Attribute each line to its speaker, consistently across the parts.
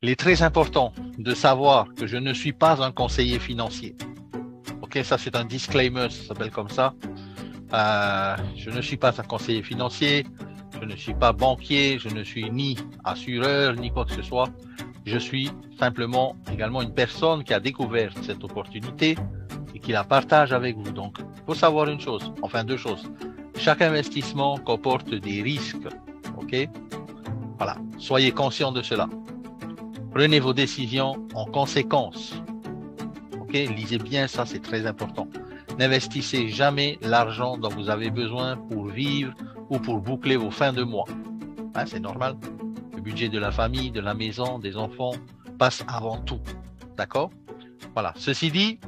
Speaker 1: il est très important de savoir que je ne suis pas un conseiller financier. Ok, ça c'est un disclaimer, ça s'appelle comme ça. Je ne suis pas un conseiller financier, je ne suis pas banquier, je ne suis ni assureur, ni quoi que ce soit. Je suis simplement également une personne qui a découvert cette opportunité et qui la partage avec vous. Donc, il faut savoir une chose, enfin deux choses. Chaque investissement comporte des risques. Ok? Voilà. Soyez conscient de cela. Prenez vos décisions en conséquence. Ok? Lisez bien ça, c'est très important. N'investissez jamais l'argent dont vous avez besoin pour vivre ou pour boucler vos fins de mois. Hein, c'est normal. Le budget de la famille, de la maison, des enfants passe avant tout. D'accord? Voilà. Ceci dit,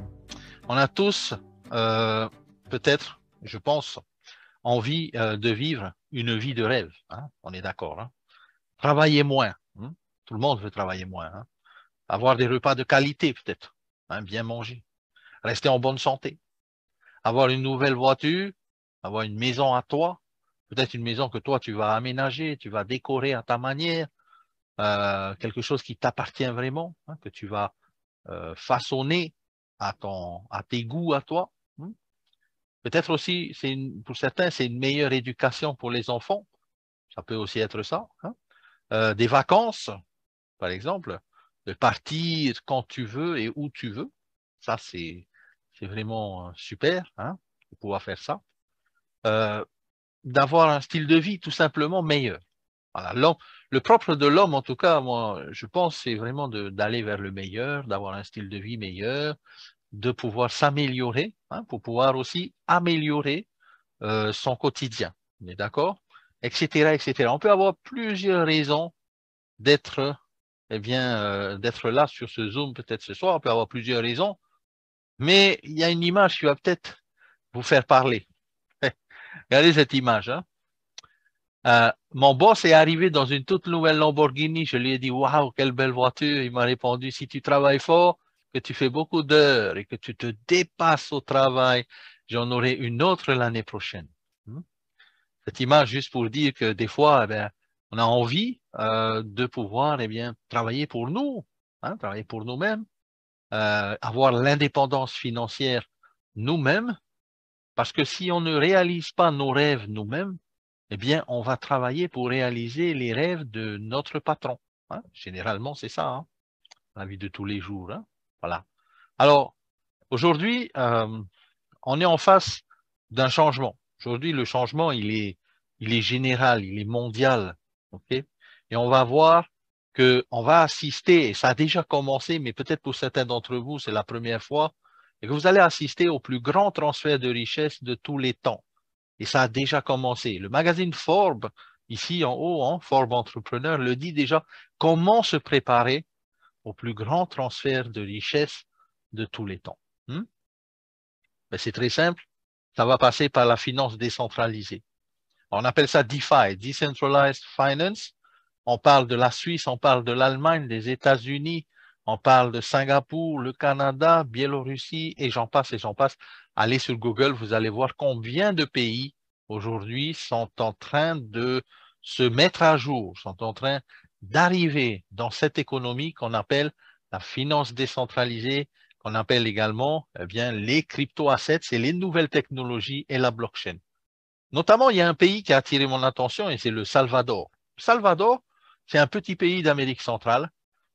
Speaker 1: on a tous peut-être, je pense, envie de vivre une vie de rêve. Hein? On est d'accord. Hein? Travailler moins. Hein? Tout le monde veut travailler moins. Hein? Avoir des repas de qualité peut-être. Hein? Bien manger. Rester en bonne santé. Avoir une nouvelle voiture. Avoir une maison à toi. Peut-être une maison que toi, tu vas aménager, tu vas décorer à ta manière. Quelque chose qui t'appartient vraiment, hein, que tu vas façonner à tes goûts, à toi. Hein. Peut-être aussi, pour certains, c'est une meilleure éducation pour les enfants. Ça peut aussi être ça. Hein. Des vacances, par exemple, de partir quand tu veux et où tu veux. Ça, c'est vraiment super hein, de pouvoir faire ça. D'avoir un style de vie tout simplement meilleur. Voilà. Le propre de l'homme, en tout cas, moi, je pense, c'est vraiment d'aller vers le meilleur, d'avoir un style de vie meilleur, de pouvoir s'améliorer, hein, pour pouvoir aussi améliorer son quotidien. On est d'accord? Etc., etc. On peut avoir plusieurs raisons d'être d'être là sur ce Zoom peut-être ce soir. On peut avoir plusieurs raisons, mais il y a une image qui va peut-être vous faire parler. Regardez cette image. Hein. Mon boss est arrivé dans une toute nouvelle Lamborghini. Je lui ai dit, waouh, quelle belle voiture. Il m'a répondu, si tu travailles fort, que tu fais beaucoup d'heures et que tu te dépasses au travail, j'en aurai une autre l'année prochaine. Cette image, juste pour dire que des fois, eh bien, on a envie de pouvoir eh bien, travailler pour nous, hein, travailler pour nous-mêmes, avoir l'indépendance financière nous-mêmes, parce que si on ne réalise pas nos rêves nous-mêmes, eh bien, on va travailler pour réaliser les rêves de notre patron. Hein. Généralement, c'est ça, hein, la vie de tous les jours. Hein. Voilà. Alors, aujourd'hui, on est en face d'un changement. Aujourd'hui, le changement, il est général, il est mondial. Okay. Et on va voir qu'on va assister, et ça a déjà commencé, mais peut-être pour certains d'entre vous, c'est la première fois, et que vous allez assister au plus grand transfert de richesse de tous les temps. Et ça a déjà commencé. Le magazine Forbes, ici en haut, hein, Forbes Entrepreneur, le dit déjà, comment se préparer au plus grand transfert de richesse de tous les temps. Ben, c'est très simple, ça va passer par la finance décentralisée. On appelle ça DeFi, Decentralized Finance. On parle de la Suisse, on parle de l'Allemagne, des États-Unis, on parle de Singapour, le Canada, Biélorussie, et j'en passe et j'en passe. Allez sur Google, vous allez voir combien de pays aujourd'hui sont en train de se mettre à jour, sont en train d'arriver dans cette économie qu'on appelle la finance décentralisée, qu'on appelle également eh bien, les crypto-assets, c'est les nouvelles technologies et la blockchain. Notamment, il y a un pays qui a attiré mon attention et c'est le Salvador. Le Salvador, c'est un petit pays d'Amérique centrale.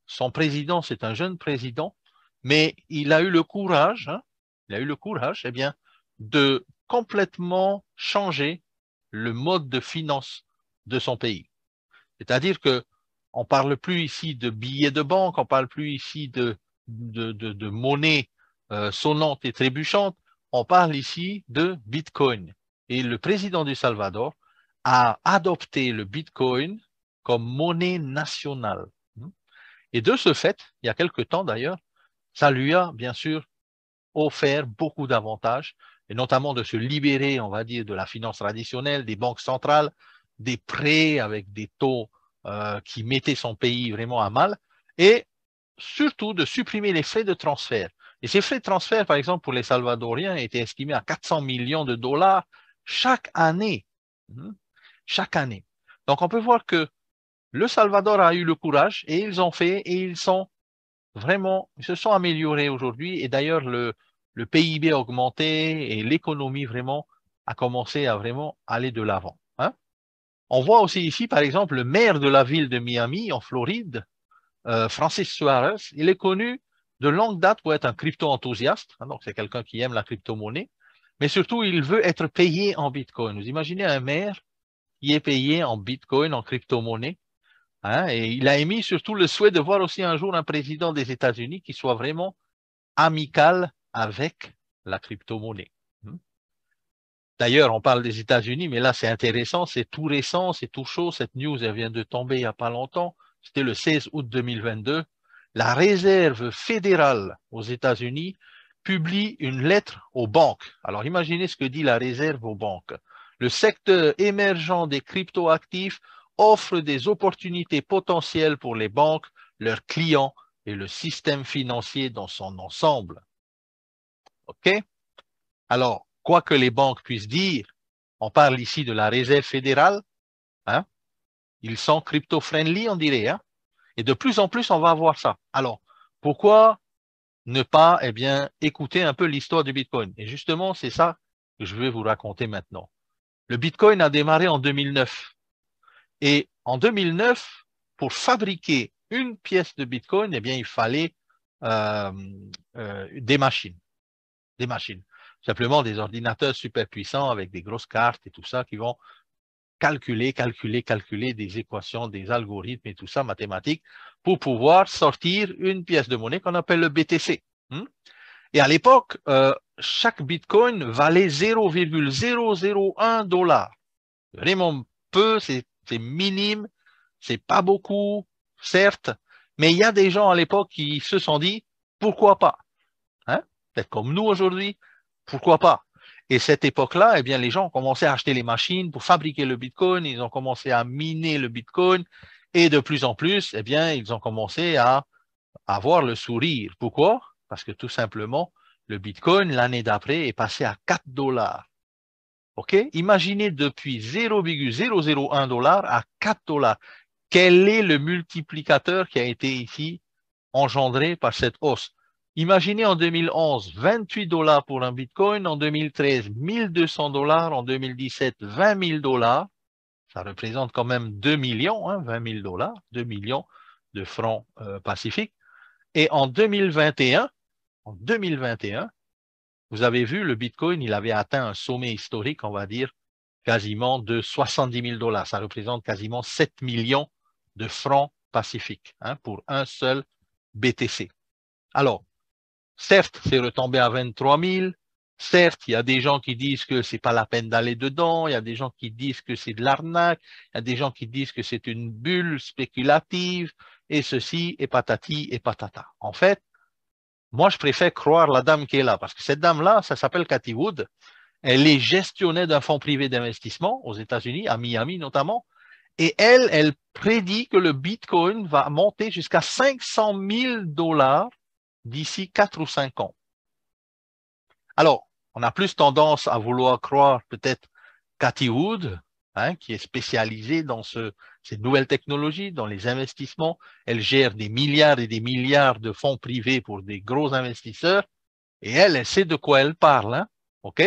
Speaker 1: Son président, c'est un jeune président, mais il a eu le courage, hein, il a eu le courage, eh bien, de complètement changer le mode de finance de son pays. C'est-à-dire que on parle plus ici de billets de banque, on parle plus ici de monnaie sonnante et trébuchante, on parle ici de Bitcoin. Et le président du Salvador a adopté le Bitcoin comme monnaie nationale. Et de ce fait, il y a quelque temps d'ailleurs, ça lui a bien sûr offert beaucoup d'avantages, et notamment de se libérer, on va dire, de la finance traditionnelle, des banques centrales, des prêts avec des taux qui mettaient son pays vraiment à mal, et surtout de supprimer les frais de transfert. Et ces frais de transfert, par exemple, pour les Salvadoriens, étaient estimés à 400 millions de dollars chaque année. Chaque année. Donc, on peut voir que le Salvador a eu le courage et ils ont fait et ils se sont améliorés aujourd'hui. Et d'ailleurs, le PIB a augmenté et l'économie vraiment a commencé à vraiment aller de l'avant. Hein. On voit aussi ici, par exemple, le maire de la ville de Miami, en Floride, Francis Suarez, il est connu de longue date pour être un crypto-enthousiaste. Hein, donc, c'est quelqu'un qui aime la crypto-monnaie. Mais surtout, il veut être payé en Bitcoin. Vous imaginez un maire qui est payé en Bitcoin, en crypto-monnaie. Hein, et il a émis surtout le souhait de voir aussi un jour un président des États-Unis qui soit vraiment amical avec la crypto-monnaie. D'ailleurs, on parle des États-Unis, mais là, c'est intéressant, c'est tout récent, c'est tout chaud. Cette news, elle vient de tomber il n'y a pas longtemps. C'était le 16 août 2022. La Réserve fédérale aux États-Unis publie une lettre aux banques. Alors, imaginez ce que dit la Réserve aux banques. Le secteur émergent des cryptoactifs offre des opportunités potentielles pour les banques, leurs clients et le système financier dans son ensemble. OK? Alors, quoi que les banques puissent dire, on parle ici de la Réserve fédérale, hein? Ils sont crypto-friendly, on dirait, hein? Et de plus en plus, on va avoir ça. Alors, pourquoi ne pas, eh bien, écouter un peu l'histoire du Bitcoin? Et justement, c'est ça que je vais vous raconter maintenant. Le Bitcoin a démarré en 2009. Et en 2009, pour fabriquer une pièce de Bitcoin, eh bien, il fallait des machines. Des machines. Simplement des ordinateurs super puissants avec des grosses cartes et tout ça qui vont calculer des équations, des algorithmes et tout ça, mathématiques, pour pouvoir sortir une pièce de monnaie qu'on appelle le BTC. Et à l'époque, chaque Bitcoin valait 0,001 $. Vraiment peu, c'est minime, c'est pas beaucoup, certes, mais il y a des gens à l'époque qui se sont dit, pourquoi pas? Hein? Peut-être comme nous aujourd'hui, pourquoi pas? Et cette époque-là, eh bien, les gens ont commencé à acheter les machines pour fabriquer le Bitcoin, ils ont commencé à miner le Bitcoin, et de plus en plus, eh bien, ils ont commencé à avoir le sourire. Pourquoi? Parce que tout simplement, le Bitcoin, l'année d'après, est passé à 4 $. OK? Imaginez depuis 0,001 $ à 4 $. Quel est le multiplicateur qui a été ici engendré par cette hausse? Imaginez en 2011, 28 $ pour un Bitcoin, en 2013, 1200 $, en 2017, 20 000 $. Ça représente quand même 2 millions, hein, 20 000 $, 2 millions de francs pacifiques. Et en 2021, vous avez vu, le Bitcoin, il avait atteint un sommet historique, on va dire, quasiment de 70 000 $. Ça représente quasiment 7 millions de francs pacifiques, hein, pour un seul BTC. Alors, certes, c'est retombé à 23 000. Certes, il y a des gens qui disent que c'est pas la peine d'aller dedans. Il y a des gens qui disent que c'est de l'arnaque. Il y a des gens qui disent que c'est une bulle spéculative et ceci et patati et patata. En fait, moi, je préfère croire la dame qui est là parce que cette dame-là, ça s'appelle Cathie Wood. Elle est gestionnaire d'un fonds privé d'investissement aux États-Unis, à Miami notamment. Et elle prédit que le Bitcoin va monter jusqu'à 500 000 $ d'ici 4 ou 5 ans. Alors, on a plus tendance à vouloir croire peut-être Cathie Wood, hein, qui est spécialisée dans ces nouvelles technologies, dans les investissements. Elle gère des milliards et des milliards de fonds privés pour des gros investisseurs. Et elle sait de quoi elle parle. Hein, OK?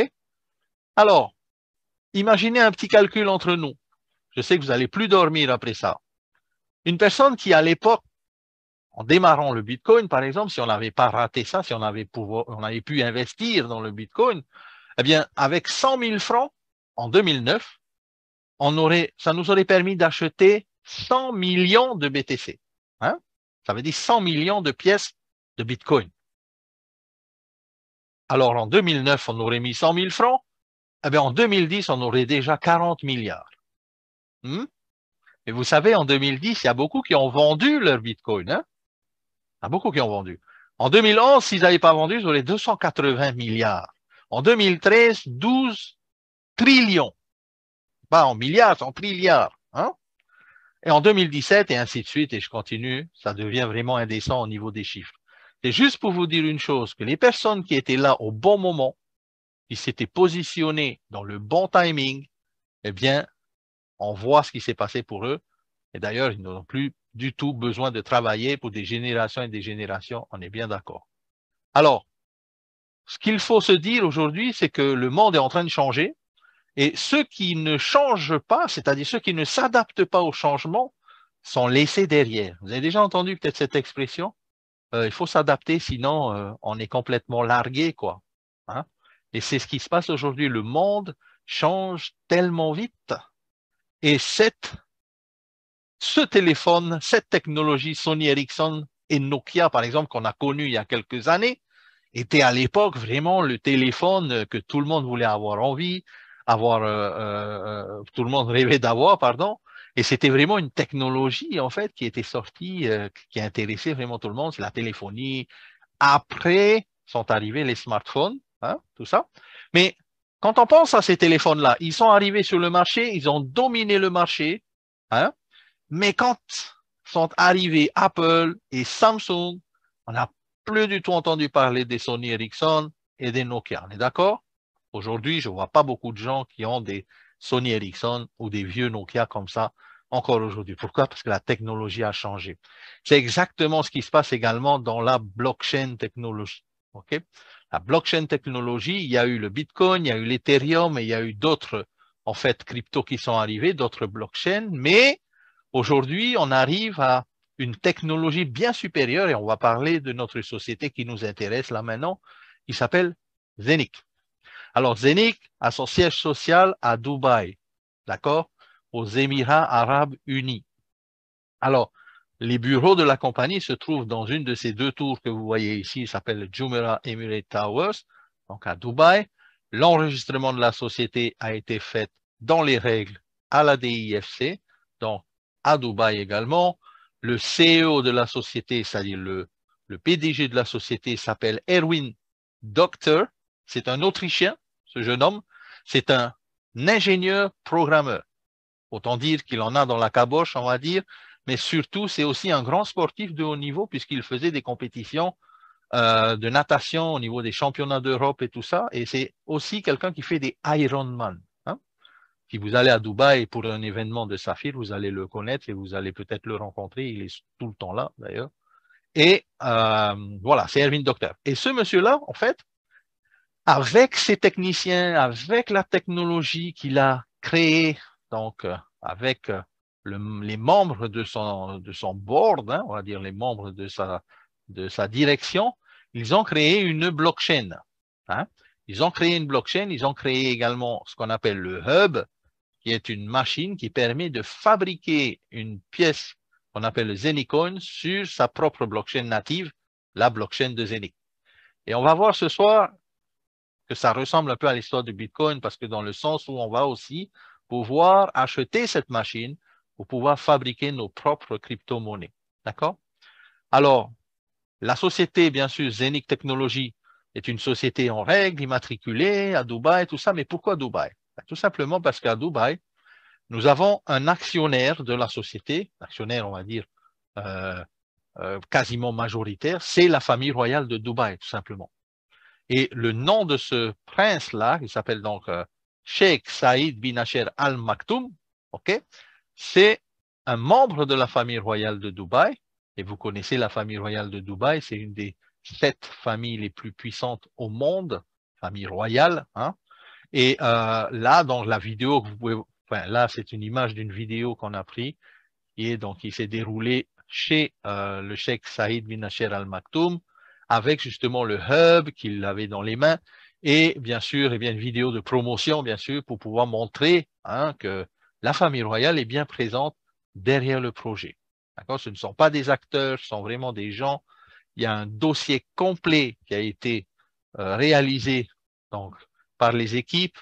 Speaker 1: Alors, imaginez un petit calcul entre nous. Je sais que vous n'allez plus dormir après ça. Une personne qui, à l'époque, en démarrant le Bitcoin, par exemple, si on n'avait pas raté ça, si on avait pu investir dans le Bitcoin, eh bien, avec 100 000 francs en 2009, ça nous aurait permis d'acheter 100 millions de BTC. Hein? Ça veut dire 100 millions de pièces de Bitcoin. Alors, en 2009, on aurait mis 100 000 francs. Eh bien, en 2010, on aurait déjà 40 milliards. Et vous savez, en 2010, il y a beaucoup qui ont vendu leur Bitcoin. Hein? Il y a beaucoup qui ont vendu. En 2011, s'ils n'avaient pas vendu, ils auraient 280 milliards. En 2013, 12 trillions. Pas en milliards, en trilliards. Hein? Et en 2017, et ainsi de suite, et je continue, ça devient vraiment indécent au niveau des chiffres. C'est juste pour vous dire une chose, que les personnes qui étaient là au bon moment, qui s'étaient positionnées dans le bon timing, eh bien, on voit ce qui s'est passé pour eux. Et d'ailleurs, ils n'ont plus du tout besoin de travailler pour des générations et des générations, on est bien d'accord. Alors, ce qu'il faut se dire aujourd'hui, c'est que le monde est en train de changer et ceux qui ne changent pas, c'est-à-dire ceux qui ne s'adaptent pas au changement, sont laissés derrière. Vous avez déjà entendu peut-être cette expression? Il faut s'adapter, sinon on est complètement largué, quoi. Hein? Et c'est ce qui se passe aujourd'hui. Le monde change tellement vite. Et ce téléphone, cette technologie Sony Ericsson et Nokia, par exemple, qu'on a connu il y a quelques années, était à l'époque vraiment le téléphone que tout le monde voulait avoir envie, tout le monde rêvait d'avoir, pardon. Et c'était vraiment une technologie, en fait, qui était sortie, qui intéressait vraiment tout le monde. C'est la téléphonie. Après sont arrivés les smartphones, hein, tout ça. Mais quand on pense à ces téléphones-là, ils sont arrivés sur le marché, ils ont dominé le marché, hein. Mais quand sont arrivés Apple et Samsung, on n'a plus du tout entendu parler des Sony Ericsson et des Nokia. On est d'accord? Aujourd'hui, je ne vois pas beaucoup de gens qui ont des Sony Ericsson ou des vieux Nokia comme ça encore aujourd'hui. Pourquoi? Parce que la technologie a changé. C'est exactement ce qui se passe également dans la blockchain technologie. Okay? La blockchain technologie, il y a eu le Bitcoin, il y a eu l'Ethereum et il y a eu d'autres en fait cryptos qui sont arrivés, d'autres blockchains, mais aujourd'hui, on arrive à une technologie bien supérieure et on va parler de notre société qui nous intéresse là maintenant, qui s'appelle Zenic. Alors, Zenic a son siège social à Dubaï, d'accord, aux Émirats Arabes Unis. Alors, les bureaux de la compagnie se trouvent dans une de ces deux tours que vous voyez ici, qui s'appelle le Jumeirah Emirate Towers, donc à Dubaï. L'enregistrement de la société a été fait dans les règles à la DIFC, donc à Dubaï également. Le CEO de la société, c'est-à-dire le PDG de la société, s'appelle Erwin Docter. C'est un Autrichien, ce jeune homme. C'est un ingénieur programmeur. Autant dire qu'il en a dans la caboche, on va dire, mais surtout, c'est aussi un grand sportif de haut niveau puisqu'il faisait des compétitions de natation au niveau des championnats d'Europe et tout ça. Et c'est aussi quelqu'un qui fait des Ironman. Hein. Si vous allez à Dubaï pour un événement de Saphir, vous allez le connaître et vous allez peut-être le rencontrer. Il est tout le temps là, d'ailleurs. Et voilà, c'est Erwin Docter. Et ce monsieur-là, en fait, avec ses techniciens, avec la technologie qu'il a créée, donc avec les membres de son board, hein, on va dire les membres de sa direction, ils ont créé une blockchain. Hein. Ils ont créé une blockchain, ils ont créé également ce qu'on appelle le hub, qui est une machine qui permet de fabriquer une pièce qu'on appelle le Zenicoin sur sa propre blockchain native, la blockchain de Zenic. Et on va voir ce soir que ça ressemble un peu à l'histoire du Bitcoin parce que dans le sens où on va aussi pouvoir acheter cette machine pour pouvoir fabriquer nos propres crypto-monnaies. D'accord? Alors, la société, bien sûr, Zenic Technologies est une société en règle, immatriculée à Dubaï, tout ça. Mais pourquoi Dubaï? Tout simplement parce qu'à Dubaï, nous avons un actionnaire de la société, actionnaire, on va dire, quasiment majoritaire, c'est la famille royale de Dubaï, tout simplement. Et le nom de ce prince-là, qui s'appelle donc Sheikh Saïd bin Nasser Al Maktoum, okay, c'est un membre de la famille royale de Dubaï. Et vous connaissez la famille royale de Dubaï, c'est une des 7 familles les plus puissantes au monde, famille royale. Hein. Et là, dans la vidéo que vous pouvez, enfin là, c'est une image d'une vidéo qu'on a prise, et donc il s'est déroulé chez le Sheikh Saïd bin Nasser Al Maktoum, avec justement le hub qu'il avait dans les mains et bien sûr, une vidéo de promotion, bien sûr, pour pouvoir montrer hein, que la famille royale est bien présente derrière le projet. Ce ne sont pas des acteurs, ce sont vraiment des gens. Il y a un dossier complet qui a été réalisé donc, par les équipes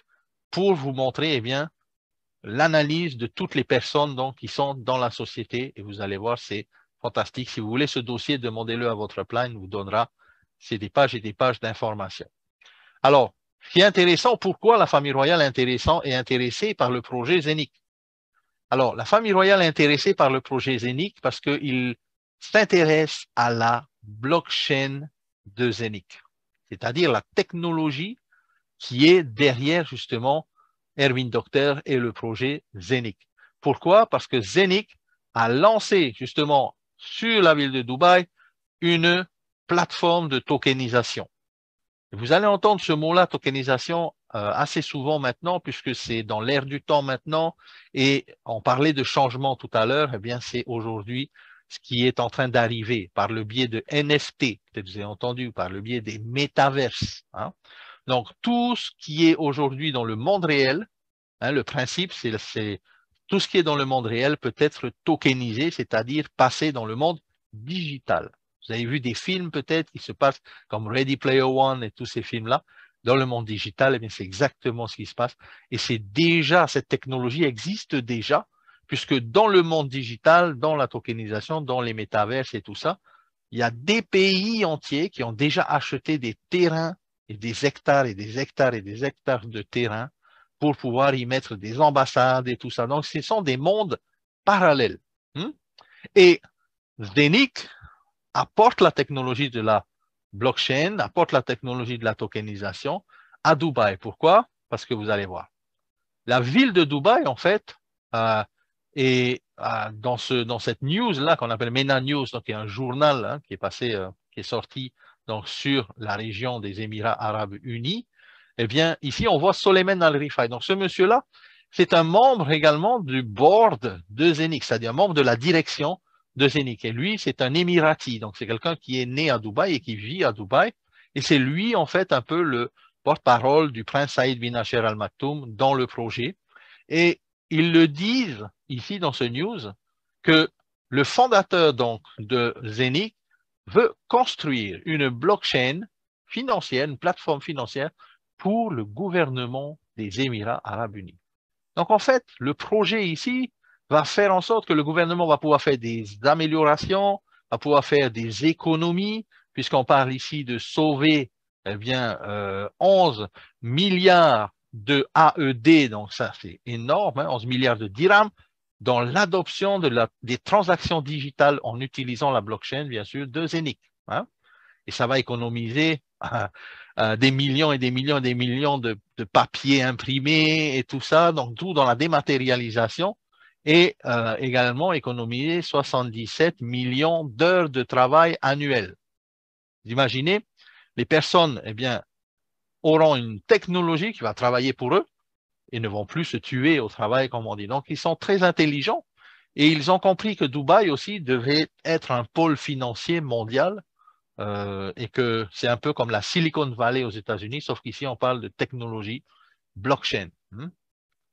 Speaker 1: pour vous montrer eh bien, l'analyse de toutes les personnes donc, qui sont dans la société et vous allez voir, c'est fantastique. Si vous voulez ce dossier, demandez-le à votre plan, il vous donnera c'est des pages et des pages d'informations. Alors, ce qui est intéressant, pourquoi la famille royale est intéressée par le projet Zenic? Alors, la famille royale est intéressée par le projet Zenic parce qu'il s'intéresse à la blockchain de Zenic, c'est-à-dire la technologie qui est derrière justement Erwin Docter et le projet Zenic. Pourquoi? Parce que Zenic a lancé justement sur la ville de Dubaï une plateforme de tokenisation. Vous allez entendre ce mot-là, tokenisation, assez souvent maintenant, puisque c'est dans l'air du temps maintenant, et on parlait de changement tout à l'heure, eh bien c'est aujourd'hui ce qui est en train d'arriver par le biais de NFT, peut-être vous avez entendu, par le biais des métaverses. Hein. Donc tout ce qui est aujourd'hui dans le monde réel, hein, le principe, c'est tout ce qui est dans le monde réel peut être tokenisé, c'est-à-dire passé dans le monde digital. Vous avez vu des films peut-être qui se passent comme Ready Player One et tous ces films-là. Dans le monde digital, eh bien, c'est exactement ce qui se passe. Et c'est déjà, cette technologie existe déjà, puisque dans le monde digital, dans la tokenisation, dans les métaverses et tout ça, il y a des pays entiers qui ont déjà acheté des terrains et des hectares et des hectares et des hectares de terrain pour pouvoir y mettre des ambassades et tout ça. Donc, ce sont des mondes parallèles. Et Zenic apporte la technologie de la blockchain, apporte la technologie de la tokenisation à Dubaï. Pourquoi? Parce que vous allez voir. La ville de Dubaï, en fait, est dans cette news-là qu'on appelle MENA News, donc il y a un journal hein, qui est passé, qui est sorti donc, sur la région des Émirats Arabes Unis. Eh bien, ici, on voit Soleiman Al-Rifai. Donc, ce monsieur-là, c'est un membre également du board de Zenic, c'est-à-dire un membre de la direction de Zenic. Et lui, c'est un Émirati. Donc, c'est quelqu'un qui est né à Dubaï et qui vit à Dubaï. Et c'est lui, en fait, un peu le porte-parole du prince Saïd bin Nasser Al Maktoum dans le projet. Et ils le disent ici dans ce news que le fondateur donc de Zenic veut construire une blockchain financière, une plateforme financière pour le gouvernement des Émirats Arabes Unis. Donc en fait, le projet ici va faire en sorte que le gouvernement va pouvoir faire des améliorations, va pouvoir faire des économies, puisqu'on parle ici de sauver eh bien, 11 milliards de AED, donc ça c'est énorme, hein, 11 milliards de dirhams, dans l'adoption des transactions digitales en utilisant la blockchain, bien sûr, de Zenic. Hein. Et ça va économiser des millions et des millions et des millions de papiers imprimés et tout ça, donc tout dans la dématérialisation et également économiser 77 millions d'heures de travail annuelles. Vous imaginez, les personnes eh bien, auront une technologie qui va travailler pour eux et ne vont plus se tuer au travail, comme on dit. Donc, ils sont très intelligents et ils ont compris que Dubaï aussi devait être un pôle financier mondial et que c'est un peu comme la Silicon Valley aux États-Unis, sauf qu'ici, on parle de technologie blockchain.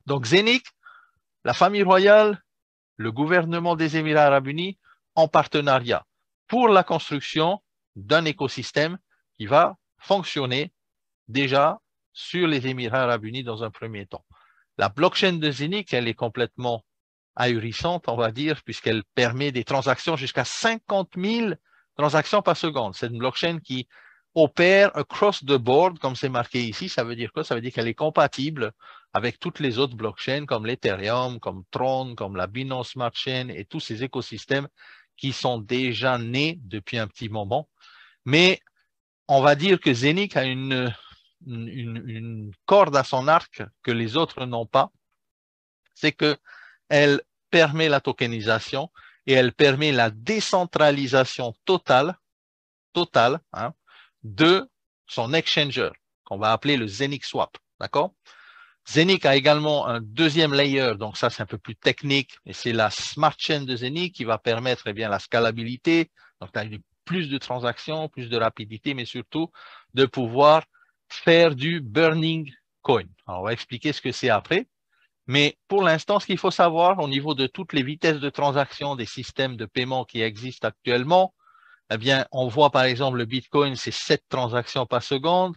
Speaker 1: Donc, Zenic, la famille royale, le gouvernement des Émirats Arabes Unis, en partenariat pour la construction d'un écosystème qui va fonctionner déjà sur les Émirats Arabes Unis dans un premier temps. La blockchain de Zenic, elle est complètement ahurissante, on va dire, puisqu'elle permet des transactions jusqu'à 50 000 transactions par seconde. C'est une blockchain qui opère across the board, comme c'est marqué ici. Ça veut dire quoi? Ça veut dire qu'elle est compatible avec toutes les autres blockchains comme l'Ethereum, comme Tron, comme la Binance Smart Chain et tous ces écosystèmes qui sont déjà nés depuis un petit moment. Mais on va dire que Zenic a une corde à son arc que les autres n'ont pas. C'est qu'elle permet la tokenisation et elle permet la décentralisation totale hein, de son exchanger, qu'on va appeler le Zenic Swap. D'accord? Zenic a également un deuxième layer, donc ça c'est un peu plus technique, et c'est la Smart Chain de Zenic qui va permettre eh bien, la scalabilité, donc plus de transactions, plus de rapidité, mais surtout de pouvoir faire du burning coin. Alors, on va expliquer ce que c'est après. Mais pour l'instant, ce qu'il faut savoir au niveau de toutes les vitesses de transaction des systèmes de paiement qui existent actuellement, eh bien, on voit par exemple le Bitcoin, c'est 7 transactions par seconde.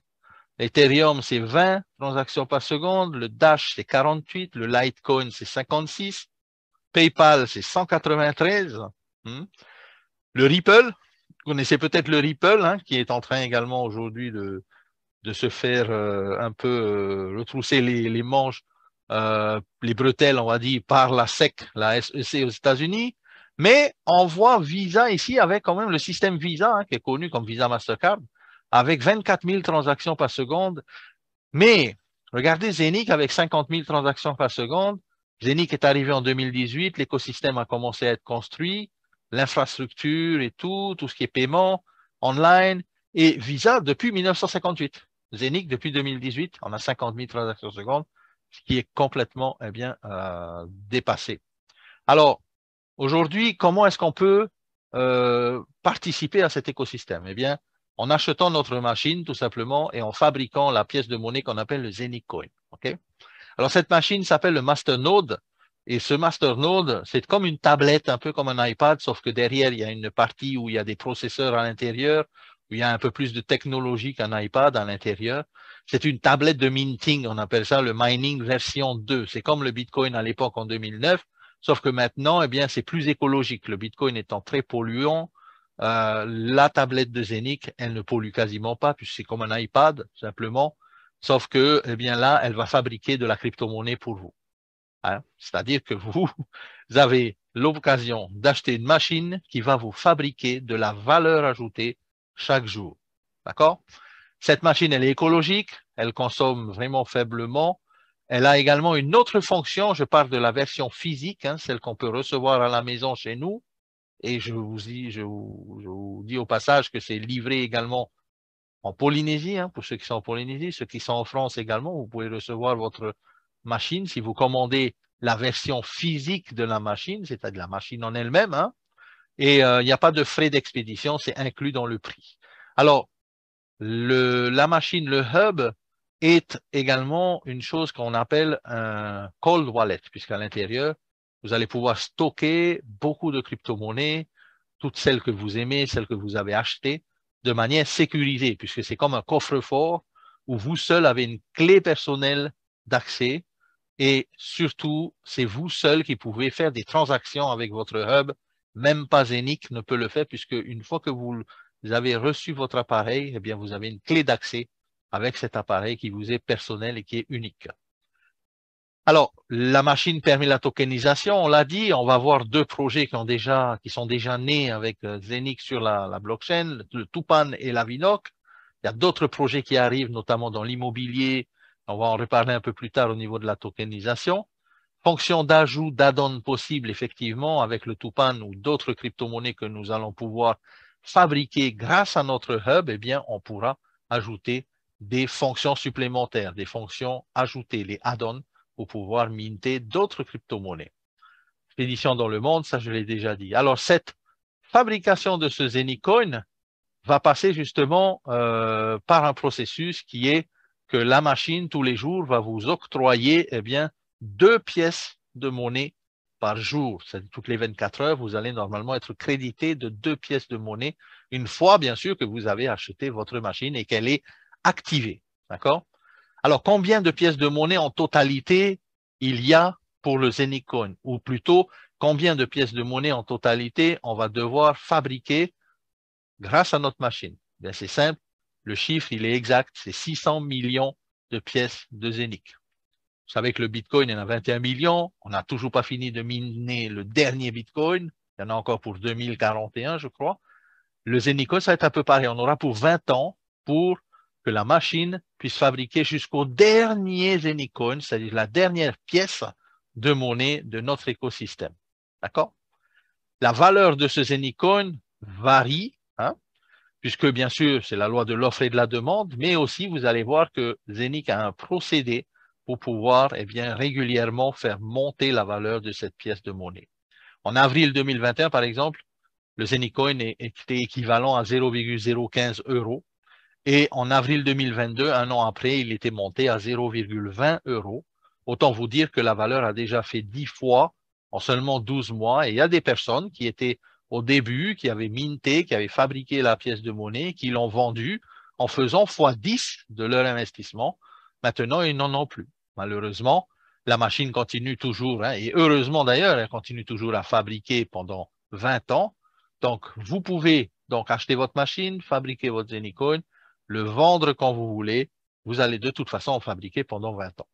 Speaker 1: L'Ethereum, c'est 20 transactions par seconde. Le Dash, c'est 48. Le Litecoin, c'est 56. PayPal, c'est 193. Le Ripple, vous connaissez peut-être le Ripple, hein, qui est en train également aujourd'hui de se faire un peu retrousser les manches, les bretelles, on va dire, par la SEC, la SEC aux États-Unis. Mais on voit Visa ici avec quand même le système Visa, hein, qui est connu comme Visa Mastercard, avec 24 000 transactions par seconde. Mais regardez Zenic avec 50 000 transactions par seconde, Zenic est arrivé en 2018, l'écosystème a commencé à être construit, l'infrastructure et tout ce qui est paiement, online, et Visa depuis 1958. Zenic depuis 2018, on a 50 000 transactions secondes, ce qui est complètement dépassé. Alors, aujourd'hui, comment est-ce qu'on peut participer à cet écosystème? Eh bien, en achetant notre machine, tout simplement, et en fabriquant la pièce de monnaie qu'on appelle le Zenic Coin. Okay? Alors, cette machine s'appelle le Masternode. Et ce Masternode, c'est comme une tablette, un peu comme un iPad, sauf que derrière, il y a une partie où il y a des processeurs à l'intérieur, où il y a un peu plus de technologie qu'un iPad à l'intérieur. C'est une tablette de minting, on appelle ça le mining version 2. C'est comme le Bitcoin à l'époque en 2009, sauf que maintenant, eh bien, c'est plus écologique. Le Bitcoin étant très polluant, la tablette de Zenic, elle ne pollue quasiment pas, puisque c'est comme un iPad, simplement. Sauf que, eh bien là, elle va fabriquer de la crypto-monnaie pour vous. Hein? C'est-à-dire que vous avez l'occasion d'acheter une machine qui va vous fabriquer de la valeur ajoutée chaque jour. D'accord? Cette machine, elle est écologique, elle consomme vraiment faiblement. Elle a également une autre fonction, je parle de la version physique, hein, celle qu'on peut recevoir à la maison chez nous. Et je vous dis au passage que c'est livré également en Polynésie, hein, pour ceux qui sont en Polynésie, ceux qui sont en France également, vous pouvez recevoir votre machine si vous commandez la version physique de la machine, c'est-à-dire la machine en elle-même, hein, et il n'y a pas de frais d'expédition, c'est inclus dans le prix. Alors, la machine, le hub, est également une chose qu'on appelle un cold wallet, puisqu'à l'intérieur, vous allez pouvoir stocker beaucoup de crypto-monnaies, toutes celles que vous aimez, celles que vous avez achetées, de manière sécurisée, puisque c'est comme un coffre-fort où vous seul avez une clé personnelle d'accès et surtout, c'est vous seul qui pouvez faire des transactions avec votre hub. Même pas Zenic ne peut le faire puisque une fois que vous avez reçu votre appareil, eh bien, vous avez une clé d'accès avec cet appareil qui vous est personnel et qui est unique. Alors, la machine permet la tokenisation, on l'a dit, on va voir deux projets qui sont déjà nés avec Zenic sur la blockchain, le Tupan et la Vinoc. Il y a d'autres projets qui arrivent, notamment dans l'immobilier. On va en reparler un peu plus tard au niveau de la tokenisation. Fonction d'ajout d'add-on possible, effectivement, avec le Tupan ou d'autres crypto-monnaies que nous allons pouvoir fabriquer grâce à notre hub, eh bien, on pourra ajouter des fonctions supplémentaires, des fonctions ajoutées, les add-ons, pour pouvoir minter d'autres crypto-monnaies. Expédition dans le monde, ça je l'ai déjà dit. Alors, cette fabrication de ce Zenic Coin va passer justement par un processus qui est que la machine, tous les jours, va vous octroyer eh bien, 2 pièces de monnaie par jour. C'est toutes les 24 heures, vous allez normalement être crédité de 2 pièces de monnaie, une fois, bien sûr, que vous avez acheté votre machine et qu'elle est activée. D'accord? Alors, combien de pièces de monnaie en totalité il y a pour le Zenic Coin? Ou plutôt, combien de pièces de monnaie en totalité on va devoir fabriquer grâce à notre machine? Bien, c'est simple, le chiffre, il est exact, c'est 600 millions de pièces de Zenic. Vous savez que le Bitcoin, il y en a 21 millions, on n'a toujours pas fini de miner le dernier Bitcoin, il y en a encore pour 2041, je crois. Le Zenic Coin, ça va être un peu pareil, on aura pour 20 ans pour que la machine puisse fabriquer jusqu'au dernier Zenic Coin, c'est-à-dire la dernière pièce de monnaie de notre écosystème. D'accord? La valeur de ce Zenic Coin varie, hein, puisque bien sûr, c'est la loi de l'offre et de la demande, mais aussi vous allez voir que Zenic a un procédé pour pouvoir eh bien, régulièrement faire monter la valeur de cette pièce de monnaie. En avril 2021, par exemple, le Zenic Coin était équivalent à 0,015 euros. Et en avril 2022, un an après, il était monté à 0,20 euros. Autant vous dire que la valeur a déjà fait 10 fois en seulement 12 mois. Et il y a des personnes qui étaient au début, qui avaient minté, qui avaient fabriqué la pièce de monnaie, qui l'ont vendue en faisant x10 de leur investissement. Maintenant, ils n'en ont plus. Malheureusement, la machine continue toujours, hein, et heureusement d'ailleurs, elle continue toujours à fabriquer pendant 20 ans. Donc, vous pouvez donc acheter votre machine, fabriquer votre Zenic Coin, le vendre quand vous voulez. Vous allez de toute façon en fabriquer pendant 20 ans.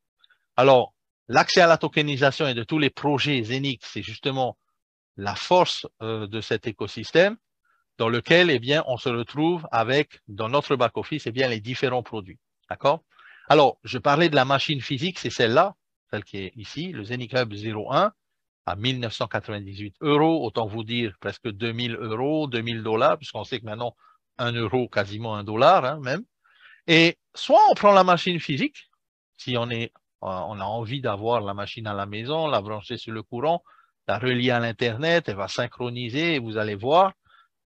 Speaker 1: Alors, l'accès à la tokenisation et de tous les projets Zenic, c'est justement la force de cet écosystème dans lequel, eh bien, on se retrouve avec, dans notre back-office, eh bien, les différents produits. D'accord? Alors, je parlais de la machine physique, c'est celle-là. celle qui est ici, le Zenic Hub 01, à 1998 €, autant vous dire presque 2000 €, 2000 $, puisqu'on sait que maintenant, 1 euro, quasiment 1 dollar, hein, même. Et soit on prend la machine physique, si on a envie d'avoir la machine à la maison, la brancher sur le courant, la relier à l'Internet, elle va synchroniser et vous allez voir,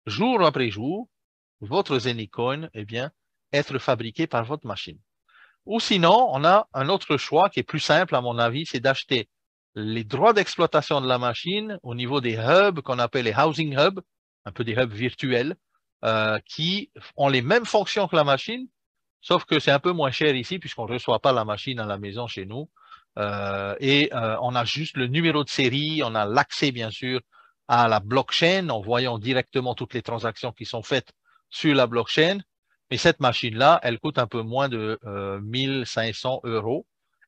Speaker 1: jour après jour, votre Zenicoin, eh bien, être fabriqué par votre machine. Ou sinon, on a un autre choix qui est plus simple, à mon avis, c'est d'acheter les droits d'exploitation de la machine au niveau des hubs qu'on appelle les housing hubs, un peu des hubs virtuels, qui ont les mêmes fonctions que la machine, sauf que c'est un peu moins cher ici puisqu'on ne reçoit pas la machine à la maison chez nous. On a juste le numéro de série, on a l'accès bien sûr à la blockchain en voyant directement toutes les transactions qui sont faites sur la blockchain. Mais cette machine-là, elle coûte un peu moins de 1500 €.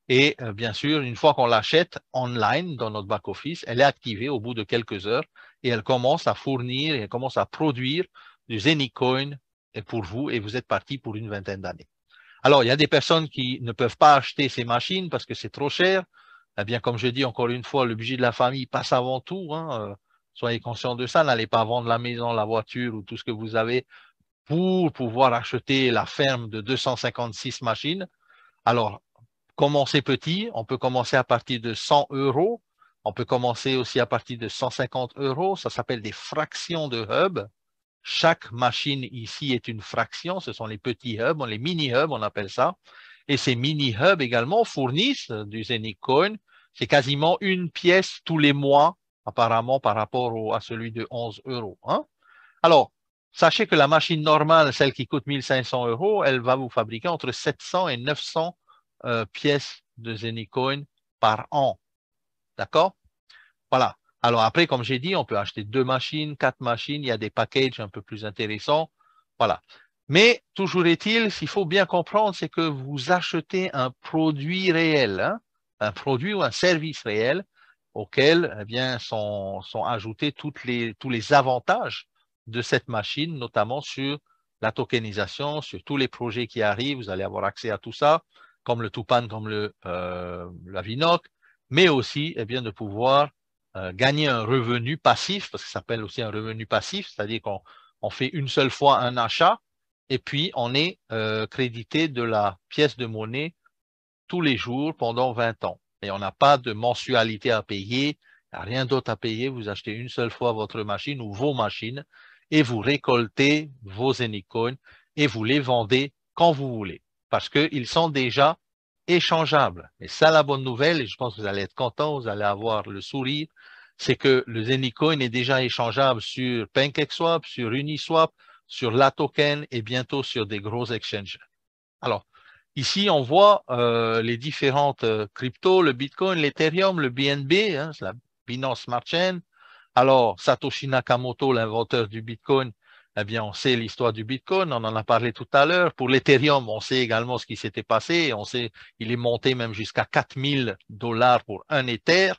Speaker 1: Et bien sûr, une fois qu'on l'achète online dans notre back-office, elle est activée au bout de quelques heures et elle commence à fournir et elle commence à produire du Zenicoin pour vous et vous êtes parti pour une vingtaine d'années. Alors, il y a des personnes qui ne peuvent pas acheter ces machines parce que c'est trop cher. Eh bien, comme je dis encore une fois, le budget de la famille passe avant tout. Hein. Soyez conscients de ça. N'allez pas vendre la maison, la voiture ou tout ce que vous avez pour pouvoir acheter la ferme de 256 machines. Alors, commencez petit. On peut commencer à partir de 100 €. On peut commencer aussi à partir de 150 €. Ça s'appelle des fractions de hub. Chaque machine ici est une fraction. Ce sont les petits hubs, les mini-hubs, on appelle ça. Et ces mini-hubs également fournissent du Zenicoin. C'est quasiment une pièce tous les mois, apparemment, par rapport à celui de 11 €. Hein. Alors, sachez que la machine normale, celle qui coûte 1500 €, elle va vous fabriquer entre 700 et 900 pièces de Zenicoin par an. D'accord? Voilà. Alors après, comme j'ai dit, on peut acheter 2 machines, 4 machines, il y a des packages un peu plus intéressants. Voilà. Mais toujours est-il, s'il faut bien comprendre, c'est que vous achetez un produit réel, hein, un produit ou un service réel auquel eh bien, sont ajoutés tous les avantages de cette machine, notamment sur la tokenisation, sur tous les projets qui arrivent, vous allez avoir accès à tout ça, comme le Tupan, comme la Vinoc, mais aussi eh bien, de pouvoir gagner un revenu passif, parce que ça s'appelle aussi un revenu passif, c'est-à-dire qu'on fait une seule fois un achat et puis on est crédité de la pièce de monnaie tous les jours pendant 20 ans. Et on n'a pas de mensualité à payer, il n'y a rien d'autre à payer, vous achetez une seule fois votre machine ou vos machines et vous récoltez vos Zenicoin et vous les vendez quand vous voulez, parce qu'ils sont déjà échangeables. Et ça, la bonne nouvelle, et je pense que vous allez être content, vous allez avoir le sourire, c'est que le Zenicoin est déjà échangeable sur PancakeSwap, sur Uniswap, sur LaToken et bientôt sur des gros exchanges. Alors, ici, on voit les différentes cryptos, le Bitcoin, l'Ethereum, le BNB, hein, c'est la Binance Smart Chain. Alors, Satoshi Nakamoto, l'inventeur du Bitcoin, eh bien, on sait l'histoire du Bitcoin, on en a parlé tout à l'heure. Pour l'Ethereum, on sait également ce qui s'était passé. On sait qu'il est monté même jusqu'à 4000 $ pour un Ether.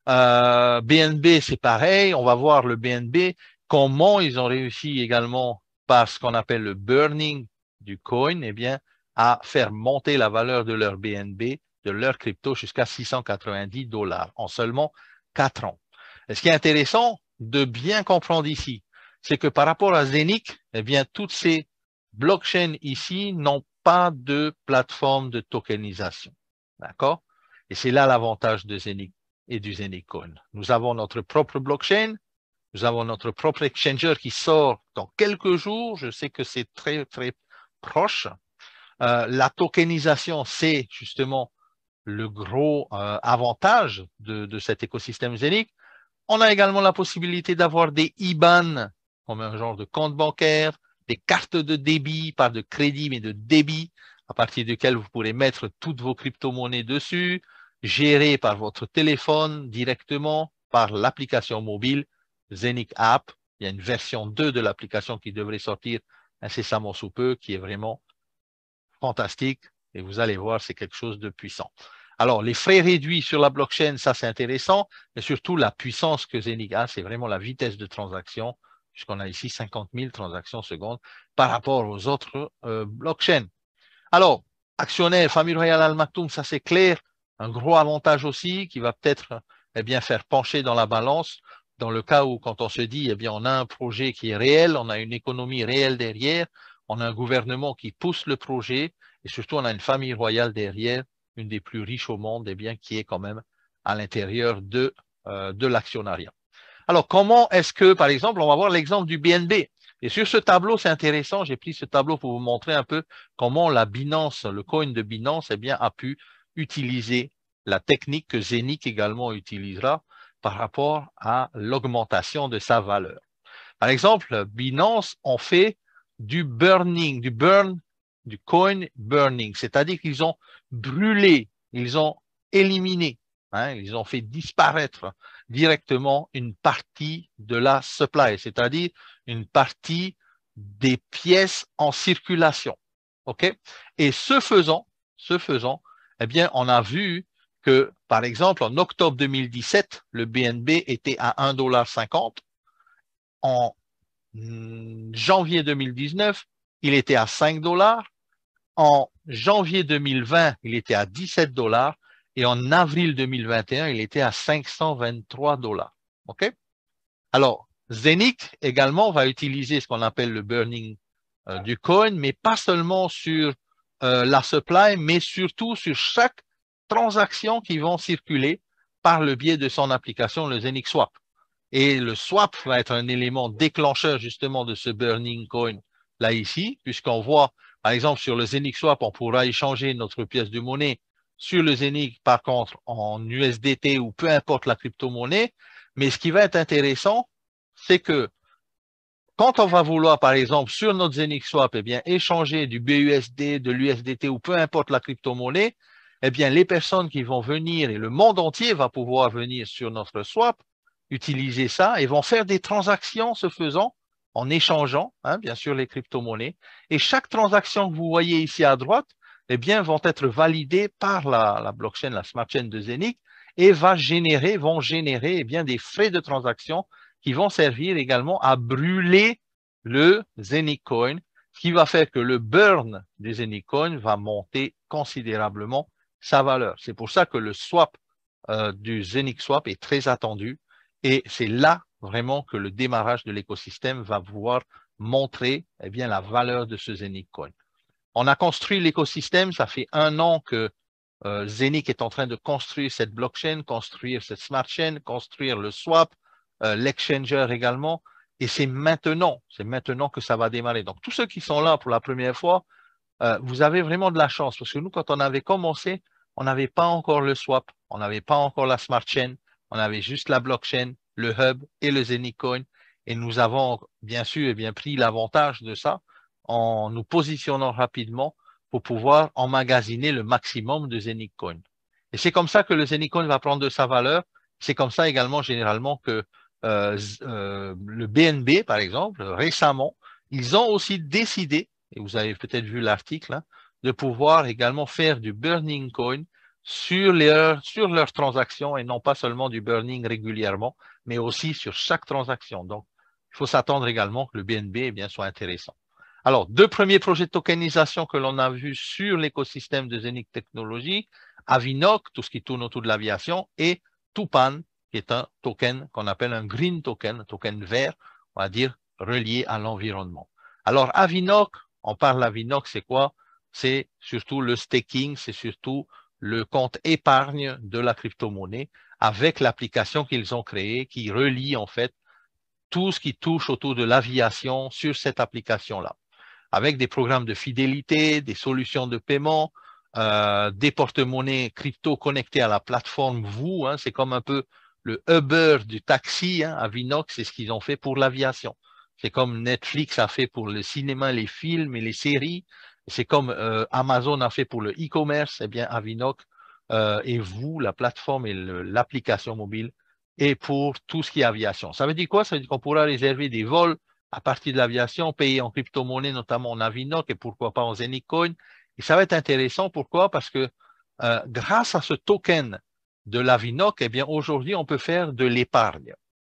Speaker 1: BNB, c'est pareil. On va voir le BNB, comment ils ont réussi également par ce qu'on appelle le burning du coin, eh bien, à faire monter la valeur de leur BNB, de leur crypto, jusqu'à 690 $ en seulement 4 ans. Et ce qui est intéressant de bien comprendre ici, c'est que par rapport à Zenic, eh bien, toutes ces blockchains ici n'ont pas de plateforme de tokenisation. D'accord? Et c'est là l'avantage de Zenic et du Zenicoin. Nous avons notre propre blockchain, nous avons notre propre exchanger qui sort dans quelques jours. Je sais que c'est très, très proche. La tokenisation, c'est justement le gros avantage de cet écosystème Zenic. On a également la possibilité d'avoir des IBAN, comme un genre de compte bancaire, des cartes de débit, pas de crédit, mais de débit, à partir duquel vous pourrez mettre toutes vos crypto-monnaies dessus, gérées par votre téléphone directement, par l'application mobile Zenic App. Il y a une version 2 de l'application qui devrait sortir incessamment sous peu, qui est vraiment fantastique. Et vous allez voir, c'est quelque chose de puissant. Alors, les frais réduits sur la blockchain, ça c'est intéressant, mais surtout la puissance que Zenic a, c'est vraiment la vitesse de transaction, puisqu'on a ici 50 000 transactions secondes par rapport aux autres blockchains. Alors, actionnaire, famille royale Al Maktoum, ça c'est clair. un gros avantage aussi qui va peut-être eh bien, faire pencher dans la balance dans le cas où quand on se dit eh bien, on a un projet qui est réel, on a une économie réelle derrière, on a un gouvernement qui pousse le projet et surtout on a une famille royale derrière, une des plus riches au monde, eh bien, qui est quand même à l'intérieur de l'actionnariat. Alors, comment est-ce que, par exemple, on va voir l'exemple du BNB. Et sur ce tableau, c'est intéressant, j'ai pris ce tableau pour vous montrer un peu comment la Binance, le coin de Binance, eh bien, a pu utiliser la technique que Zenic également utilisera par rapport à l'augmentation de sa valeur. Par exemple, Binance en fait du burning, du coin burning, c'est-à-dire qu'ils ont brûlé, ils ont éliminé, ils ont fait disparaître directement une partie de la supply, c'est-à-dire une partie des pièces en circulation. OK? Et ce faisant, eh bien, on a vu que, par exemple, en octobre 2017, le BNB était à 1,50 $. En janvier 2019, il était à 5 $. En janvier 2020, il était à 17 $. Et en avril 2021, il était à 523 $. OK? Alors, Zenic également va utiliser ce qu'on appelle le burning du coin, mais pas seulement sur la supply, mais surtout sur chaque transaction qui vont circuler par le biais de son application, le Zenic Swap. Et le swap va être un élément déclencheur justement de ce burning coin là ici, puisqu'on voit, par exemple, sur le Zenic Swap, on pourra échanger notre pièce de monnaie sur le Zenic, par contre, en USDT ou peu importe la crypto-monnaie. Mais ce qui va être intéressant, c'est que quand on va vouloir, par exemple, sur notre Zenic Swap, eh bien, échanger du BUSD, de l'USDT ou peu importe la crypto-monnaie, eh bien, les personnes qui vont venir et le monde entier va pouvoir venir sur notre swap, utiliser ça et vont faire des transactions ce faisant en échangeant, bien sûr, les crypto-monnaies. Et chaque transaction que vous voyez ici à droite, eh bien, vont être validées par la blockchain, la smart chain de Zenic et vont générer eh bien, des frais de transaction qui vont servir également à brûler le Zenic Coin, ce qui va faire que le burn du Zenic Coin va monter considérablement sa valeur. C'est pour ça que le swap du Zenic Swap est très attendu et c'est là vraiment que le démarrage de l'écosystème va pouvoir montrer eh bien, la valeur de ce Zenic Coin. On a construit l'écosystème, ça fait 1 an que Zenic est en train de construire cette blockchain, construire cette smart chain, construire le swap, l'exchanger également. Et c'est maintenant que ça va démarrer. Donc, tous ceux qui sont là pour la première fois, vous avez vraiment de la chance. Parce que nous, quand on avait commencé, on n'avait pas encore le swap, on n'avait pas encore la smart chain, on avait juste la blockchain, le hub et le Zenic Coin. Et nous avons bien sûr pris l'avantage de ça en nous positionnant rapidement pour pouvoir emmagasiner le maximum de Zenic Coin. Et c'est comme ça que le Zenic Coin va prendre de sa valeur. C'est comme ça également généralement que le BNB, par exemple, récemment, ils ont aussi décidé, et vous avez peut-être vu l'article, de pouvoir également faire du burning coin sur leurs transactions et non pas seulement du burning régulièrement, mais aussi sur chaque transaction. Donc, il faut s'attendre également que le BNB soit intéressant. Alors, 2 premiers projets de tokenisation que l'on a vus sur l'écosystème de Zenic Technologies, Avinoc, tout ce qui tourne autour de l'aviation, et Tupan, qui est un token qu'on appelle un green token, un token vert, on va dire, relié à l'environnement. Alors, Avinoc, on parle d'Avinoc, c'est quoi? C'est surtout le staking, c'est surtout le compte épargne de la crypto-monnaie avec l'application qu'ils ont créée qui relie en fait tout ce qui touche autour de l'aviation sur cette application-là, avec des programmes de fidélité, des solutions de paiement, des porte-monnaies crypto connectés à la plateforme vous. C'est comme un peu le Uber du taxi. Avinoc, c'est ce qu'ils ont fait pour l'aviation. C'est comme Netflix a fait pour le cinéma, les films et les séries. C'est comme Amazon a fait pour le e-commerce. Eh bien, Avinoc et vous, la plateforme et l'application mobile, et pour tout ce qui est aviation. Ça veut dire quoi? Ça veut dire qu'on pourra réserver des vols à partir de l'aviation, payer en crypto-monnaie, notamment en Avinoc et pourquoi pas en Zenic Coin. Et ça va être intéressant. Pourquoi? Parce que grâce à ce token de l'Avinoc, eh bien, aujourd'hui, on peut faire de l'épargne.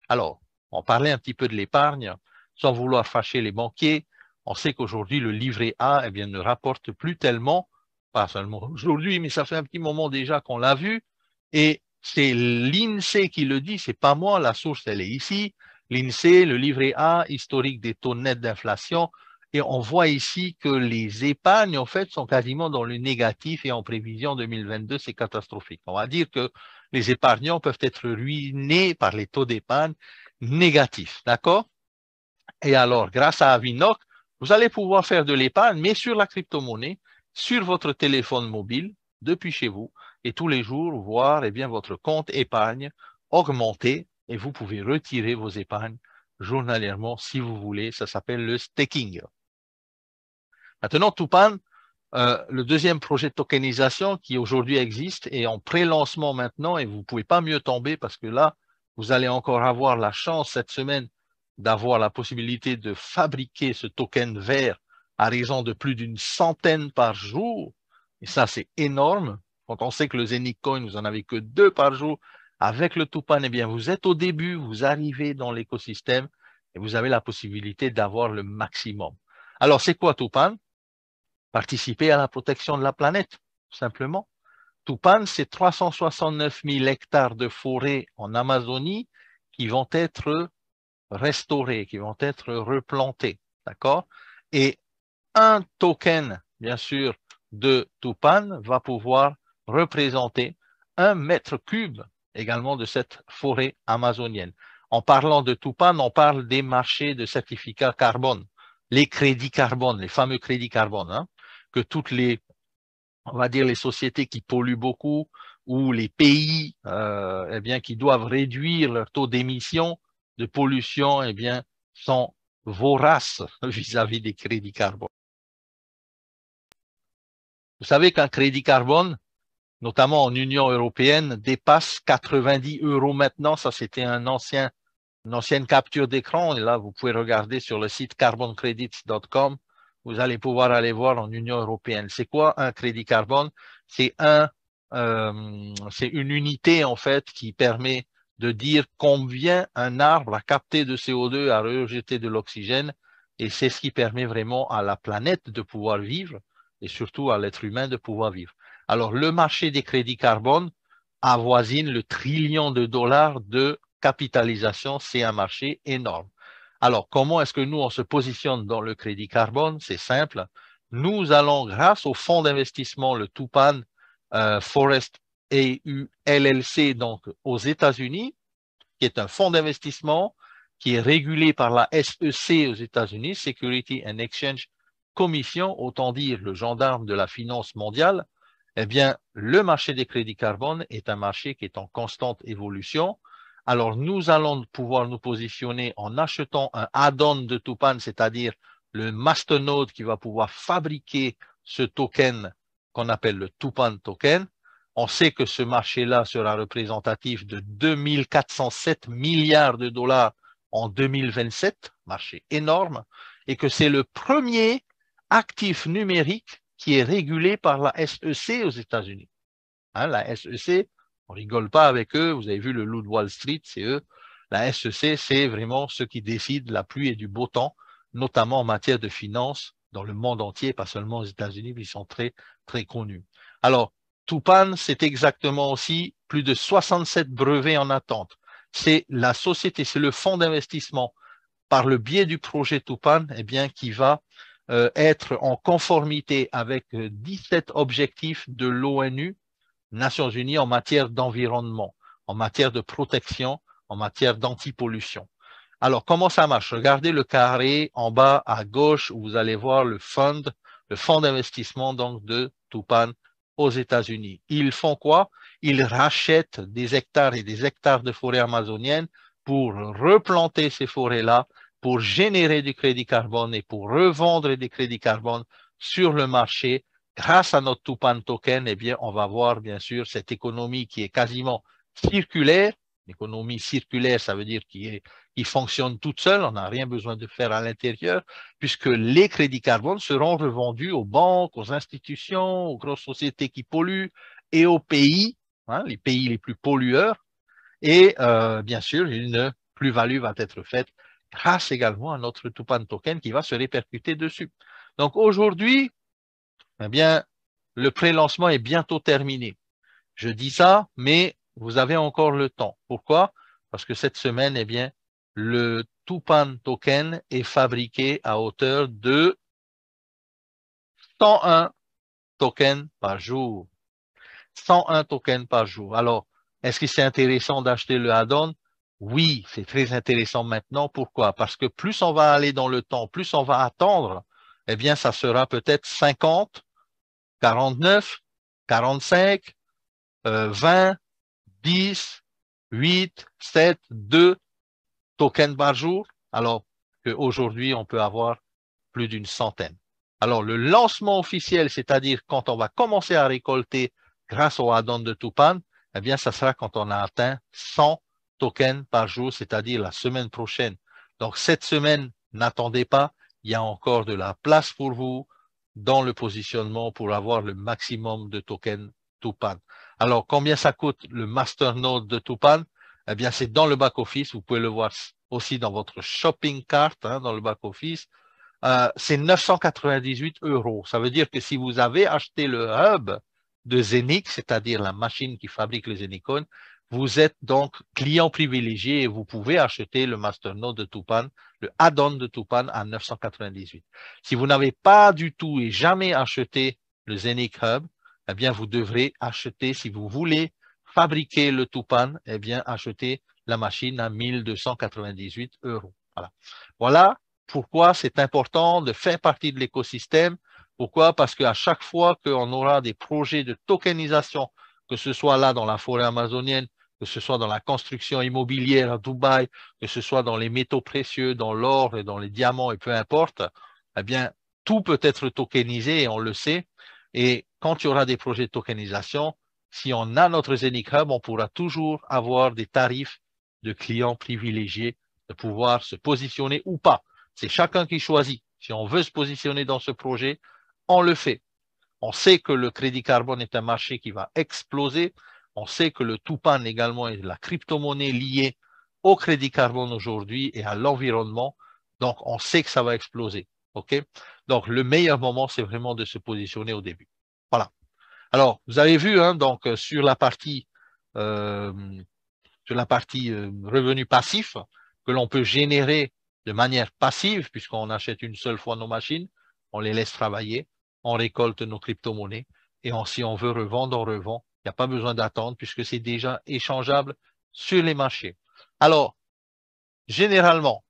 Speaker 1: Alors, on parlait un petit peu de l'épargne, sans vouloir fâcher les banquiers. On sait qu'aujourd'hui, le livret A, eh bien, ne rapporte plus tellement pas seulement aujourd'hui, mais ça fait un petit moment déjà qu'on l'a vu, et c'est l'INSEE qui le dit, c'est pas moi, la source elle est ici, l'INSEE, le livret A, historique des taux nets d'inflation, et on voit ici que les épargnes en fait sont quasiment dans le négatif et en prévision 2022, c'est catastrophique. On va dire que les épargnants peuvent être ruinés par les taux d'épargne négatifs, d'accord? Et alors, grâce à Avinoc, vous allez pouvoir faire de l'épargne, mais sur la crypto-monnaie, sur votre téléphone mobile, depuis chez vous, et tous les jours voir eh bien, votre compte épargne augmenter et vous pouvez retirer vos épargnes journalièrement si vous voulez. Ça s'appelle le staking. Maintenant, Tupan, le deuxième projet de tokenisation qui aujourd'hui existe est en pré-lancement maintenant et vous ne pouvez pas mieux tomber parce que là, vous allez encore avoir la chance cette semaine d'avoir la possibilité de fabriquer ce token vert à raison de plus d'une centaine par jour. Et ça, c'est énorme. Quand on sait que le Zenic Coin, vous n'en avez que 2 par jour, avec le Tupan, eh bien, vous êtes au début, vous arrivez dans l'écosystème et vous avez la possibilité d'avoir le maximum. Alors, c'est quoi Tupan? Participer à la protection de la planète, tout simplement. Tupan, c'est 369 000 hectares de forêt en Amazonie qui vont être restaurés, qui vont être replantés, d'accord? Et un token, bien sûr, de Tupan va pouvoir représenter 1 mètre cube également de cette forêt amazonienne. En parlant de Tupan, on parle des marchés de certificats carbone, les crédits carbone, les fameux crédits carbone, hein, que toutes les, on va dire, les sociétés qui polluent beaucoup ou les pays eh bien, qui doivent réduire leur taux d'émission de pollution eh bien, sont voraces vis-à-vis des crédits carbone. Vous savez qu'un crédit carbone, notamment en Union européenne, dépasse 90 € maintenant. Ça, c'était une ancienne capture d'écran. Et là, vous pouvez regarder sur le site carboncredits.com. Vous allez pouvoir aller voir en Union européenne. C'est quoi un crédit carbone? C'est une unité, en fait, qui permet de dire combien un arbre a capté de CO2, a rejeté de l'oxygène. Et c'est ce qui permet vraiment à la planète de pouvoir vivre et surtout à l'être humain de pouvoir vivre. Alors, le marché des crédits carbone avoisine le trillion de dollars de capitalisation. C'est un marché énorme. Alors, comment est-ce que nous, on se positionne dans le crédit carbone? C'est simple. Nous allons, grâce au fonds d'investissement, le Tupan Forest EU LLC, donc aux États-Unis, qui est un fonds d'investissement qui est régulé par la SEC aux États-Unis, Security and Exchange Commission, autant dire le gendarme de la finance mondiale. Eh bien, le marché des crédits carbone est un marché qui est en constante évolution. Alors, nous allons pouvoir nous positionner en achetant un add-on de Tupan, c'est-à-dire le masternode qui va pouvoir fabriquer ce token qu'on appelle le Tupan token. On sait que ce marché-là sera représentatif de 2407 milliards de dollars en 2027, marché énorme, et que c'est le premier actif numérique qui est régulé par la SEC aux États-Unis. Hein, la SEC, on rigole pas avec eux, vous avez vu le loup de Wall Street, c'est eux. La SEC, c'est vraiment ceux qui décident la pluie et du beau temps, notamment en matière de finances dans le monde entier, pas seulement aux États-Unis, mais ils sont très, très connus. Alors, Tupan, c'est exactement aussi plus de 67 brevets en attente. C'est la société, c'est le fonds d'investissement par le biais du projet Tupan, eh bien, qui va être en conformité avec 17 objectifs de l'ONU, Nations Unies, en matière d'environnement, en matière de protection, en matière d'antipollution. Alors, comment ça marche? Regardez le carré en bas à gauche où vous allez voir le fonds d'investissement donc de Tupan aux États-Unis. Ils font quoi? Ils rachètent des hectares et des hectares de forêts amazoniennes pour replanter ces forêts-là, pour générer du crédit carbone et pour revendre des crédits carbone sur le marché. Grâce à notre Tupan token, eh bien, on va voir bien sûr cette économie qui est quasiment circulaire. L'économie circulaire, ça veut dire qui fonctionne toute seule, on n'a rien besoin de faire à l'intérieur, puisque les crédits carbone seront revendus aux banques, aux institutions, aux grosses sociétés qui polluent et aux pays, hein, les pays les plus pollueurs. Et bien sûr, une plus-value va être faite grâce également à notre Tupan token qui va se répercuter dessus. Donc aujourd'hui, eh bien, le pré-lancement est bientôt terminé. Je dis ça, mais vous avez encore le temps. Pourquoi? Parce que cette semaine, eh bien, le Tupan token est fabriqué à hauteur de 101 tokens par jour. 101 tokens par jour. Alors, est-ce que c'est intéressant d'acheter le add-on? Oui, c'est très intéressant maintenant. Pourquoi? Parce que plus on va aller dans le temps, plus on va attendre, eh bien, ça sera peut-être 50, 49, 45, 20, 10, 8, 7, 2 tokens par jour, alors qu'aujourd'hui, on peut avoir plus d'une centaine. Alors, le lancement officiel, c'est-à-dire quand on va commencer à récolter grâce au add-on de Tupan, eh bien, ça sera quand on a atteint 100 tokens par jour, c'est-à-dire la semaine prochaine. Donc, cette semaine, n'attendez pas, il y a encore de la place pour vous dans le positionnement pour avoir le maximum de tokens Tupan. Alors, combien ça coûte le masternode de Tupan? Eh bien, c'est dans le back-office. Vous pouvez le voir aussi dans votre shopping cart, dans le back-office. C'est 998 €. Ça veut dire que si vous avez acheté le hub de Zenic, c'est-à-dire la machine qui fabrique les Zenicon, vous êtes donc client privilégié et vous pouvez acheter le masternode de Tupan, le add-on de Tupan à 998. Si vous n'avez pas du tout et jamais acheté le Zenic Hub, eh bien, vous devrez acheter, si vous voulez fabriquer le Tupan, eh bien, acheter la machine à 1298 €. Voilà. Voilà pourquoi c'est important de faire partie de l'écosystème. Pourquoi? Parce qu'à chaque fois qu'on aura des projets de tokenisation, que ce soit là dans la forêt amazonienne, que ce soit dans la construction immobilière à Dubaï, que ce soit dans les métaux précieux, dans l'or et dans les diamants et peu importe, eh bien, tout peut être tokenisé et on le sait. Et quand il y aura des projets de tokenisation, si on a notre Zenic Hub, on pourra toujours avoir des tarifs de clients privilégiés, de pouvoir se positionner ou pas. C'est chacun qui choisit. Si on veut se positionner dans ce projet, on le fait. On sait que le crédit carbone est un marché qui va exploser. On sait que le Tupan également est la crypto-monnaie liée au crédit carbone aujourd'hui et à l'environnement. Donc, on sait que ça va exploser. OK? Donc, le meilleur moment, c'est vraiment de se positionner au début. Voilà. Alors, vous avez vu, donc, sur la partie revenu passif que l'on peut générer de manière passive, puisqu'on achète une seule fois nos machines, on les laisse travailler, on récolte nos crypto-monnaies, et si on veut revendre, on revend. Il n'y a pas besoin d'attendre, puisque c'est déjà échangeable sur les marchés. Alors, généralement,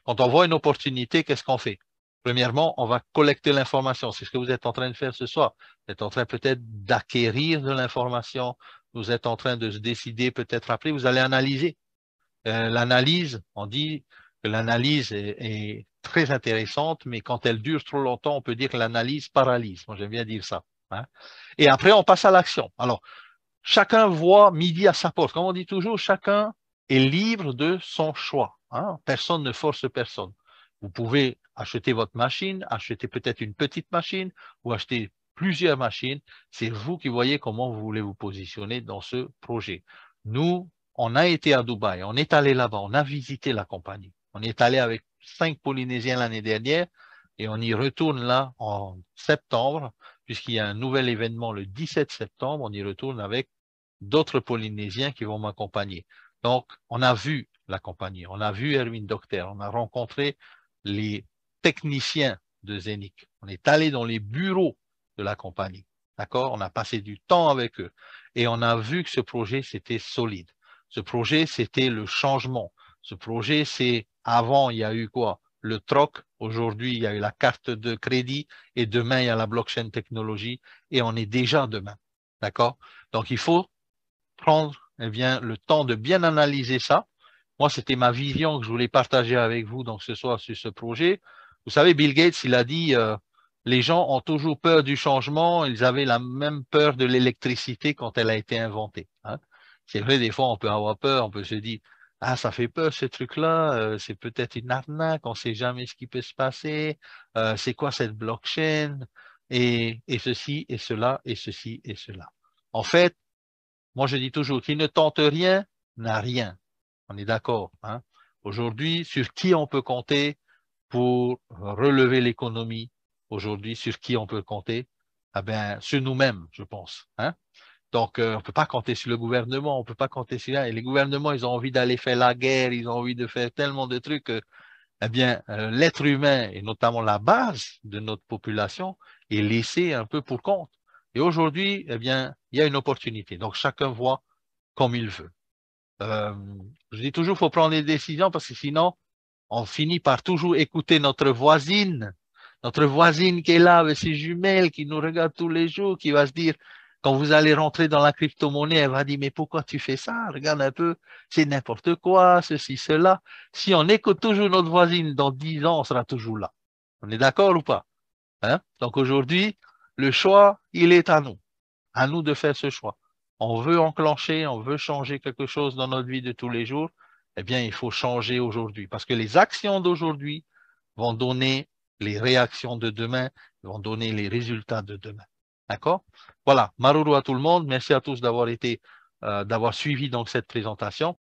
Speaker 1: quand on voit une opportunité, qu'est-ce qu'on fait? Premièrement, on va collecter l'information. C'est ce que vous êtes en train de faire ce soir. Vous êtes en train peut-être d'acquérir de l'information. Vous êtes en train de se décider peut-être après. Vous allez analyser. L'analyse, on dit que l'analyse est très intéressante, mais quand elle dure trop longtemps, on peut dire que l'analyse paralyse. Moi, j'aime bien dire ça. Et après, on passe à l'action. Alors, chacun voit midi à sa porte. Comme on dit toujours, chacun est libre de son choix. Personne ne force personne. Vous pouvez acheter votre machine, acheter peut-être une petite machine ou acheter plusieurs machines. C'est vous qui voyez comment vous voulez vous positionner dans ce projet. Nous, on a été à Dubaï, on est allé là-bas, on a visité la compagnie. On est allé avec 5 Polynésiens l'année dernière et on y retourne là en septembre, puisqu'il y a un nouvel événement le 17 septembre. On y retourne avec d'autres Polynésiens qui vont m'accompagner. Donc, on a vu la compagnie, on a vu Erwin Docter, on a rencontré les techniciens de Zenic. On est allé dans les bureaux de la compagnie. D'accord? On a passé du temps avec eux et on a vu que ce projet, c'était solide. Ce projet, c'était le changement. Ce projet, c'est avant, il y a eu quoi? Le troc. Aujourd'hui, il y a eu la carte de crédit et demain, il y a la blockchain technologie et on est déjà demain. D'accord? Donc, il faut prendre bien, le temps de bien analyser ça. Moi, c'était ma vision que je voulais partager avec vous donc ce soir sur ce projet. Vous savez, Bill Gates, il a dit les gens ont toujours peur du changement, ils avaient la même peur de l'électricité quand elle a été inventée. C'est vrai, des fois, on peut avoir peur, on peut se dire, ah, ça fait peur ce truc-là, c'est peut-être une arnaque, on ne sait jamais ce qui peut se passer, c'est quoi cette blockchain, et ceci, et cela, et ceci, et cela. En fait, moi, je dis toujours, qui ne tente rien n'a rien. On est d'accord. Aujourd'hui, sur qui on peut compter pour relever l'économie? Aujourd'hui, sur qui on peut compter? eh bien, sur nous-mêmes, je pense. Hein? Donc, on ne peut pas compter sur le gouvernement, on ne peut pas compter sur ça. Et les gouvernements, ils ont envie d'aller faire la guerre, ils ont envie de faire tellement de trucs. Eh bien, l'être humain, et notamment la base de notre population, est laissé un peu pour compte. Et aujourd'hui, eh bien, il y a une opportunité. Donc, chacun voit comme il veut. Je dis toujours, il faut prendre des décisions parce que sinon, on finit par toujours écouter notre voisine qui est là avec ses jumelles, qui nous regarde tous les jours, qui va se dire, quand vous allez rentrer dans la crypto-monnaie, elle va dire, mais pourquoi tu fais ça? Regarde un peu, c'est n'importe quoi, ceci, cela. Si on écoute toujours notre voisine, dans 10 ans, on sera toujours là. On est d'accord ou pas? Hein? Donc aujourd'hui, le choix, il est à nous de faire ce choix. On veut enclencher, on veut changer quelque chose dans notre vie de tous les jours, eh bien, il faut changer aujourd'hui. Parce que les actions d'aujourd'hui vont donner les réactions de demain, vont donner les résultats de demain. D'accord? Voilà. Maruru à tout le monde. Merci à tous d'avoir suivi donc cette présentation.